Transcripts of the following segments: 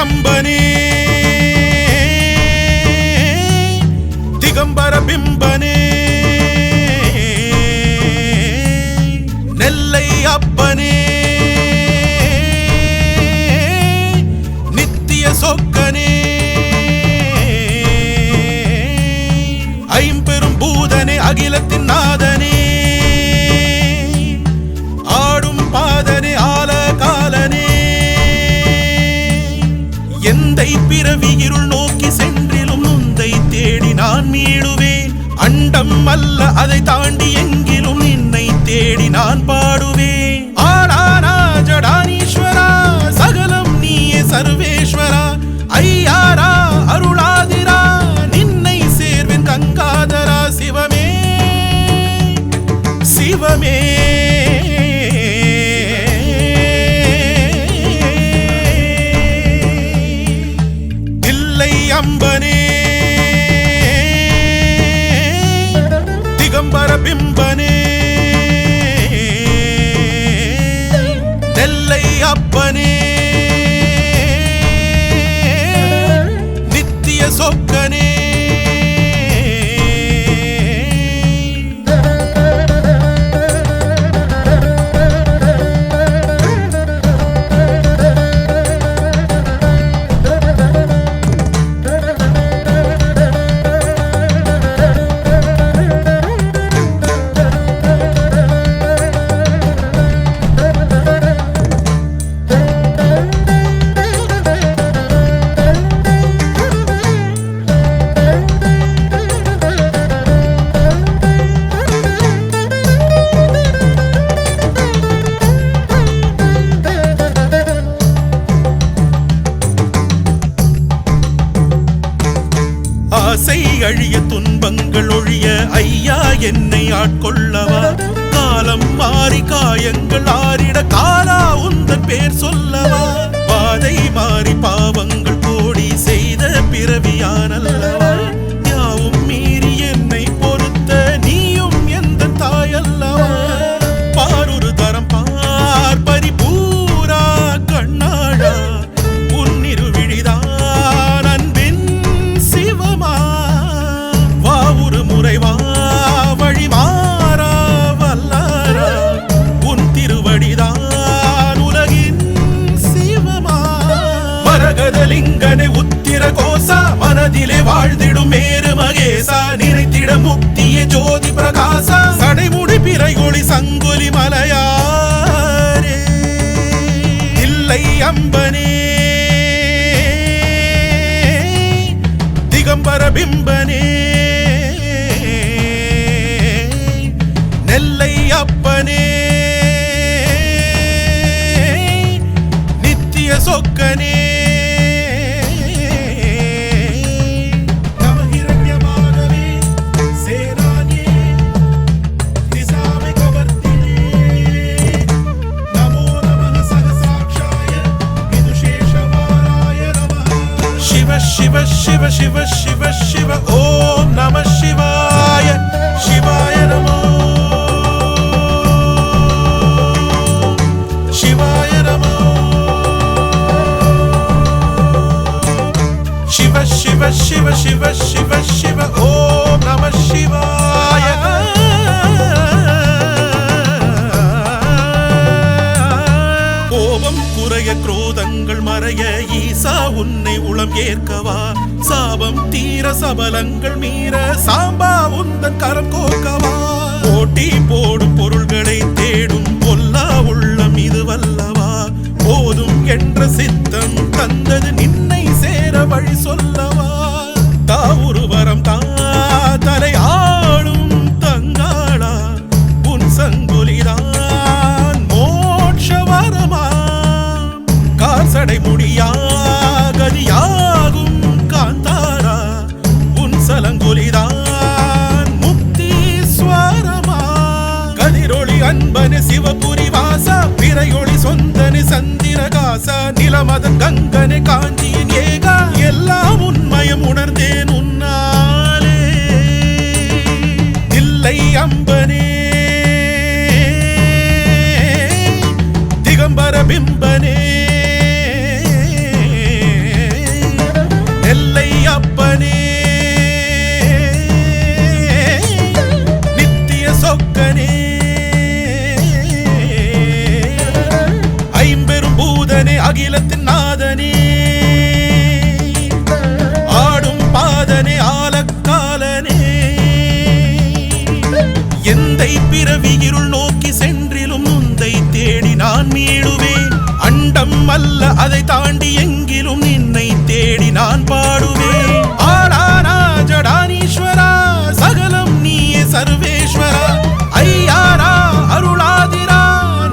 அம்பனே திகம்பர பிம்பனே நெல்லை அப்பனே நித்திய சொக்கனே ஐம்பெரும் பூதனே அகிலத்தின் நாதனே ஆடும் பாதனே ஆல காலனே எந்தை பிறவி இருள் நோக்கி சென்றிலும் நுந்தை தேடி நான் மீடுவேன் அண்டம் அல்ல அதை தாண்டி எங்கிலும் நின்னை தேடி நான் பாடுவேன் ஆடாரா ஜடானீஸ்வரா சகலம் நீயே சர்வேஸ்வரா ஐயாரா அருளாதிரா நின்னை சேர்வேன் கங்காதரா சிவமே சிவமே அம்பனே திகம்பர பிம்பனே நெல்லை அப்பனே நித்திய சொக்கனே ஆசை அழிய துன்பங்கள் ஒழிய ஐயா என்னை ஆட்கொள்ளவா காலம் மாறி காயங்கள் ஆறிட காலா உந்தன் பேர் சொல்லவா பாதை மாறி பாவங்கள் கோடி செய்த பிறவியானல்லவா யாவும் மீறி என்னை பொறுத்த நீயும் எந்த தாயல்லவா பாரொரு தரம் பார் பரிபூரா கண்ணாடா உன்னிரு விழிதான் அன்பின் சிவமா வா ஒரு முறை வா வழி மாறா வல்லாரா உன் திருவடிதான் உலகின் சிவமா மரகதலிங்கனை உத்திர கோசா மனதிலே வாழ்ந்திடும் மேரு மகேசா நினைத்திட முக்திய ஜோதி பிரகாசா சடைமுடி பிறையொளி சங்குலி மலையாரே இல்லை அம்பனே திகம்பர பிம்பனே நெல்லை அப்பனே நித்திய சொக்கனே நமஹிரண்யமாகவே சேனானியே திசாவை கவர்த்தினே நமோ நமः சகசாட்சாய விதுஷேஷவாராய நமः சிவ சிவ சிவ சிவ சிவ சிவ ஓம் நமः சிவாய சிவாய நமோ சிவாய நமோ சிவ சிவ சிவ சிவ சிவ சிவ ஓம் நமः சிவாய கோபம் குறைய குரோதங்கள் மறைய ஈசா உன்னை உளம் ஏற்கவா சாபம் தீர சபலங்கள் மீற சாம்பா உந்தன் கரம் கோக்கவா போட்டி போடும் பொருள்களை தேடும் பொல்லா உள்ளம் இது வல்லவா போதும் என்ற சித்தம் தந்தது நின்னை சேர வழி சொல்லவா தாவுரு வரம் தா தலை ஆளும் தங்காளா உன் சங்குலிதான் மோட்ச வரமா காசடை முடியா கதியாகும் காந்தாரா உன் சலங்குலிதான் முக்தீஸ்வரமா கதிரொளி அன்பனு சிவபுரி வாசா பிறையொளி சொந்தனு சந்திரகாசா நிலமதன் கங்கனு காஞ்சியின் ஏகா எல்லாம் உண்மயம் உணர்ந்தேன் உன்னாலே இல்லை அம்பனே திகம்பர பிம்பனே அகிலத்தின் நாதனே ஆடும் பாதனே ஆலக்காலனே எந்தை பிறவி இருள் நோக்கி சென்றிலும் உந்தை தேடி நான் மீளுவேன் அண்டம் அல்ல அதை தாண்டி எங்கிலும் நின்னை தேடி நான் பாடுவேன் ஆடானா ஜடானீஸ்வரா சகலம் நீயே சர்வேஸ்வரா ஐயாரா அருளாதிரா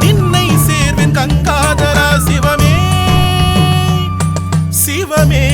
நின்னை சேர்வேன் கங்காதரா சிவமே சிவமே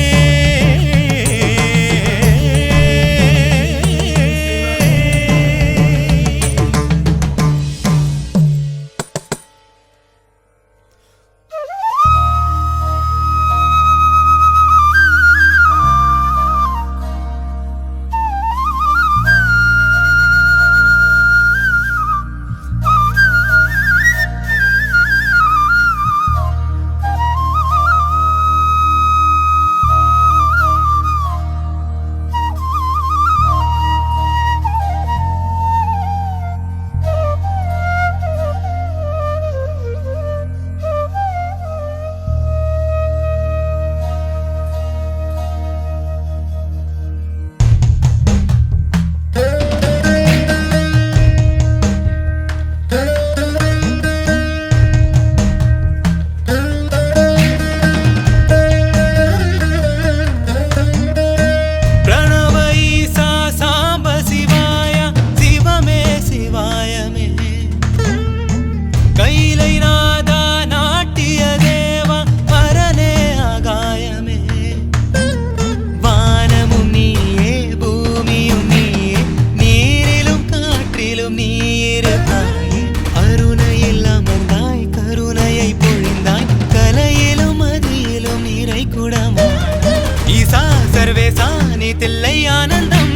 தில்லை ஆனந்தம்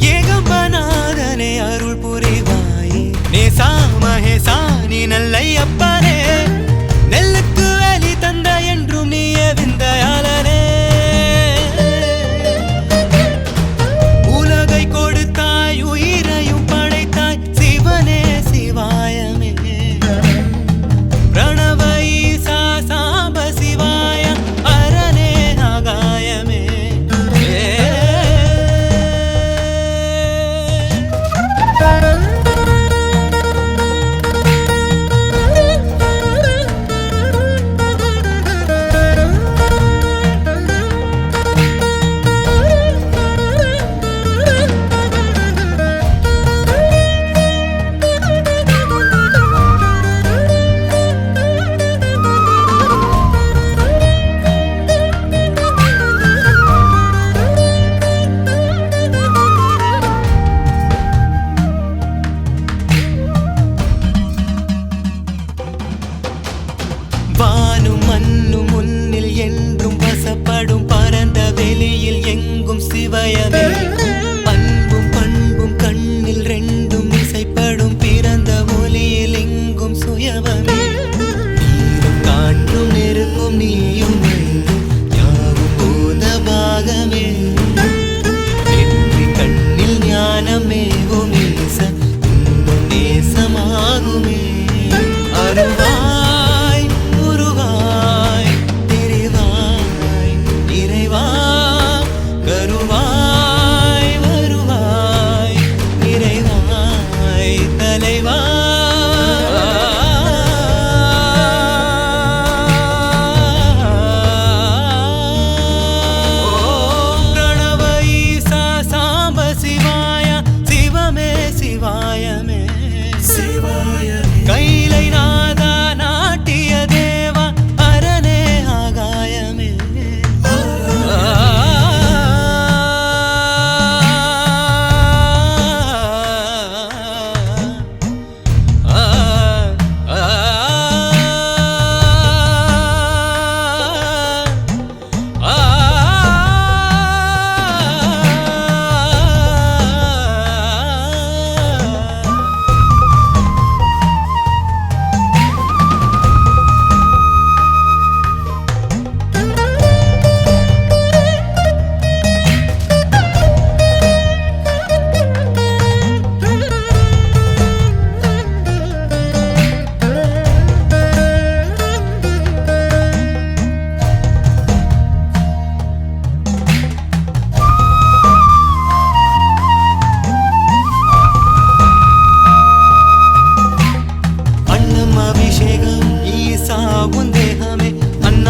ஏகம்பநாதனே அருள் புரிவாயே நேசா மகேசா நீ நல்லை அப்பனே நெல்லுக்கு வேலி தந்த என்றும் நீயே விந்தையாளனே உலகை கொடுத்தாய் உயிரையும் படைத்தாய் சிவனே சிவாயமே பிரணவ ஈசா சாம்ப சிவாய அரணே ஆகாயமே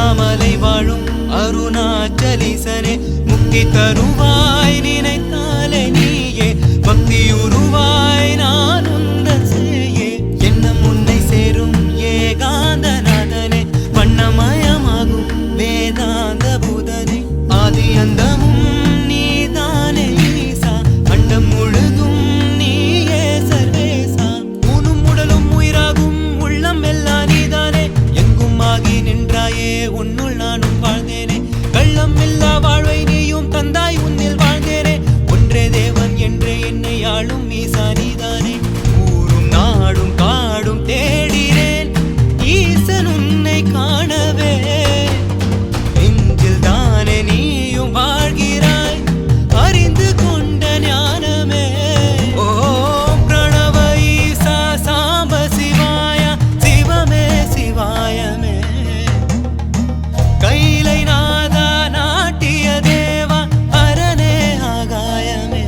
அண்ணாமலை வாழும் அருணாச்சலீசனே முக்தி தருவாய் நினைத்தாலே நீயே பக்தி உருவாய் நான் உந்தன் சேயே எண்ணம் உன்னை சேரும் ஏகாந்தநாதனே வண்ணமயமாகும் வேதாந்த பூதனே ஆதி அந்தமும் நீதானே ஈசா அண்டம் முழுதும் நீயே சர்வேசா ஊனும் உடலும் உயிராகும் உள்ளம் எல்லாம் நீதானே எங்கும் ஆகி நின்றாயே உன்னுள் நானும் வாழ்ந்தேனே கள்ளம் இல்லா வாழ்வை நீயும் தந்தாய் உன்னில் வாழ்ந்தேனே ஒன்றே தேவன் என்றே என்னை ஆளும் ஈசா நீதானே ஊரும் நாடும் காடும் தேடினேன் ஈசன் உன்னை காணவே நெஞ்சில் தானே நீயும் வாழ்கிறாய் அறிந்து கொண்ட ஞானமே ஓம் பிரணவ ஈசா சாம்ப சிவாய சிவமே சிவாயமே கைலை நாதா நாட்டிய தேவா அரணே ஆகாயமே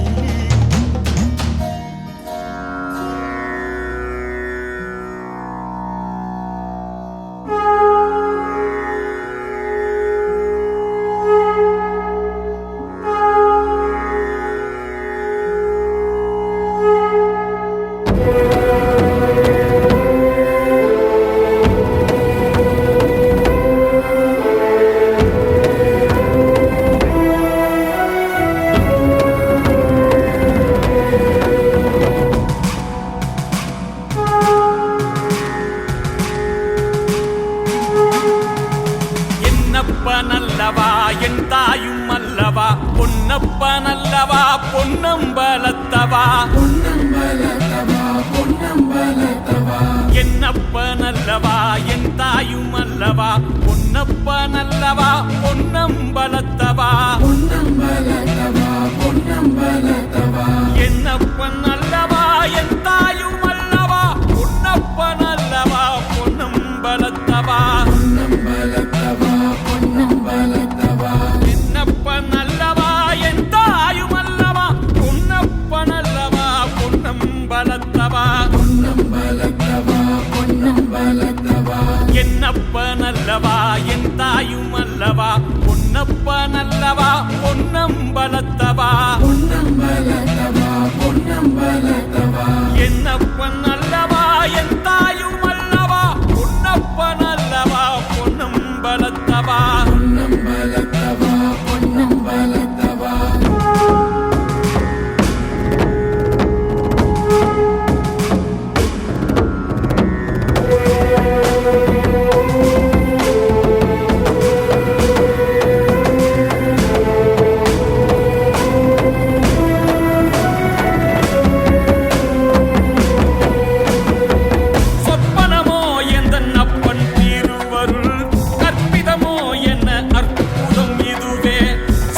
என்னப்பனல்லவா என் தாயும் அல்லவா பொன்னப்பனல்லவா பொன்னம்பலத்தவா என்னப்பனல்லவா என் தாயும் அல்லவா பொன்னப்பனல்லவா பொன்னம்பலத்தவா என்னப்பனல்லவா என் தாயும் அல்லவா பொன்னப்பனல்லவா பொன்னம்பலத்தவா என்னப்பனல்லவா என் தாயும் அல்லவா பொன்னப்பனல்லவா பொன்னம்பலத்தவா என்னப்பனல்லவா என் தாயும் அல்லவா பொன்னப்பனல்லவா பொன்னம்பலத்தவா என்னப்பனல்லவா என் தாயும் அல்லவா பொன்னப்பனல்லவா பொன்னம்பலத்தவா சொப்பனமோ எந்தன் அப்பன் திருவருள் கற்பிதமோ என்ன அற்புதம் இதுவே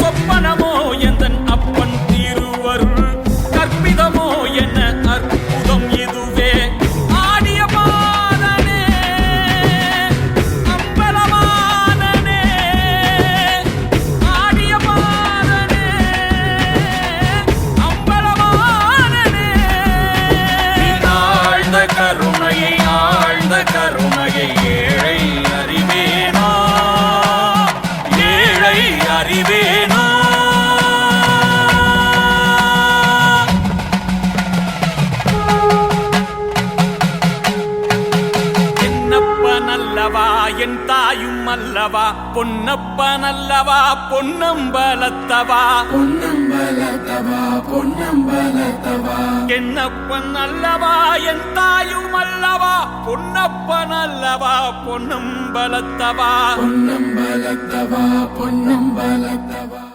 சொப்பனமோ எந்தன் அப்பன் திருவருள் கற்பிதமோ என்ன அற்புதம் இதுவே ஆடிய பாதனே அம்பலவானனே ஆடிய பாதனே அம்பலவானனே ஆழ்ந்த கருணையை ஏழை அறிவேனோ ஏழை அறிவேனோ என்னப்பனல்லவா என் தாயும் அல்லவா பொன்னப்பனல்லவா பொன்னம்பலத்தவா என்னப்பனல்லவா என் தாயும் அல்லவா பொன்னப்பனல்லவா பொன்னம்பலத்தவா பொன்னம்பலத்தவா